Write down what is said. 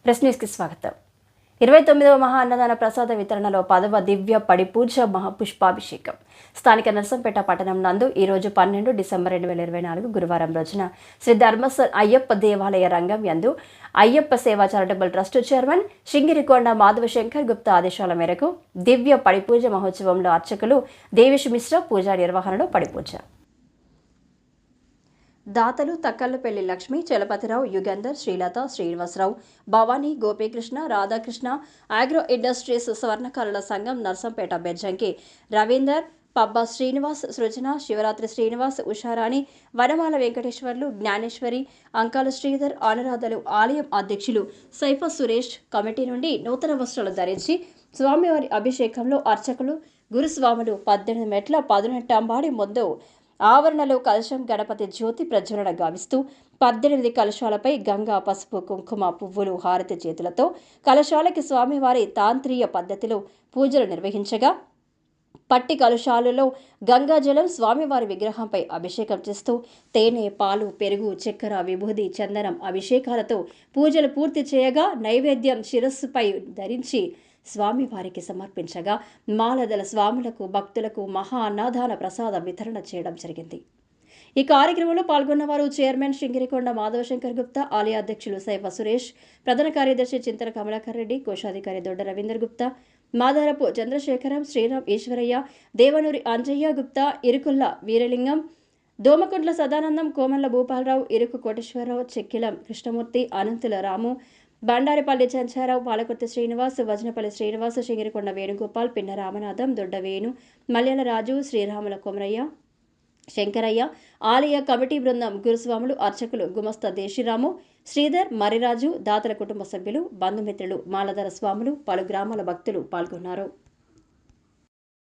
Press న్యూస్కి స్వాగతం. 29వ మహా అన్నదాన ప్రసాద వితరణలో 10వ దివ్య పడి పూజ మహాపుష్పాభిషేకం స్థానిక నర్సంపేట పట్టణం నందు ఈరోజు 12 డిసెంబర్ 2024 గురువారం రోజున శ్రీ ధర్మస్థల్ అయ్యప్ప దేవాలయ రంగం యందు అయ్యప్ప సేవా charitable trust chairman Singirikonda Madhavashankar Gupta ఆదేశాల మేరకు దివ్య పడి పూజ మహోత్సవంలో అర్చకులు దేవేష్ మిశ్రా పూజా నిర్వహణలో పడిపూజ దాతలు తక్కళ్లపల్లి లక్ష్మి, చలపతిరావు, యుగంధర్, శ్రీలత, శ్రీనివాసరావు, భవానీ, గోపీకృష్ణ, రాధాకృష్ణ, ఆగ్రో ఇండస్ట్రీస్, స్వర్ణకారుల సంఘం, నర్సంపేట బెజ్జంకి, రవీందర్, పబ్బా శ్రీనివాస్, సృజన, శివరాత్రి శ్రీనివాస్, ఉషారాణి, వనమాల వెంకటేశ్వర్లు, జ్ఞానేశ్వరి, అంకాలు శ్రీధర్, అనురాధలు ఆలయం అధ్యక్షులు సైఫా సురేష్ కమిటీ నుండి నూతన వస్త్రాలు ధరించి స్వామివారి అభిషేకంలో అర్చకులు గురుస్వాములు 18 మెట్ల 18 అంబాడి ముందు ఆవరణలో కలశం గణపతి జ్యోతి ప్రజ్వలన గావిస్తూ 18 కలశాలపై గంగా, పసుపు, కుంకుమ, పువ్వులు, హారతి చేతులతో కలశాలకి స్వామివారి తాంత్రీయ పద్ధతిలో పూజలు నిర్వహించగా పట్టి కలశాలలో గంగాజలం స్వామివారి విగ్రహంపై అభిషేకం చేస్తూ తేనె, పాలు, పెరుగు, చక్కెర, విభూది, చందనం అభిషేకాలతో పూజలు పూర్తి చేయగా నైవేద్యం శిరస్సుపై ధరించి స్వామివారికి సమర్పించగా మాలదల స్వాములకు, భక్తులకు మహా అన్నదాన ప్రసాద వితరణ చేయడం జరిగింది. ఈ కార్యక్రమంలో పాల్గొన్నవారు చైర్మన్ సింగిరికొండ మాధవశంకర్ గుప్తా, ఆలయ అధ్యక్షులు సైఫా సురేష్, ప్రధాన కార్యదర్శి చింతల కమలాకర్ రెడ్డి, కోశాధికారి దొడ్డ రవీందర్ గుప్తా, మాదారపు చంద్రశేఖరం, శ్రీరామ్ ఈశ్వరయ్య, దేవనూరి అంజయ్య గుప్తా, ఇరుకుల్ల వీరలింగం, దోమకుంట్ల సదానందం, కోమల్ల భూపాలరావు, ఇరుకు కోటేశ్వరరావు, చెక్కిలం కృష్ణమూర్తి, అనంతుల రాము, బండారిపల్లి చంచారావు, పాలకుర్తి శ్రీనివాస్, వజనపల్లి శ్రీనివాస్, సింగిరికొండ వేణుగోపాల్, పిన్న రామనాథం, దొడ్డ వేణు, మల్యాల రాజు, శ్రీరాముల కొమరయ్య, శంకరయ్య, ఆలయ కమిటీ బృందం, గురుస్వాములు, అర్చకులు, గుమస్తా దేశిరాము, శ్రీధర్, మర్రిరాజు, దాతల కుటుంబ సభ్యులు, బంధుమిత్రులు, మాలధర స్వాములు, పలు గ్రామాల భక్తులు పాల్గొన్నారు.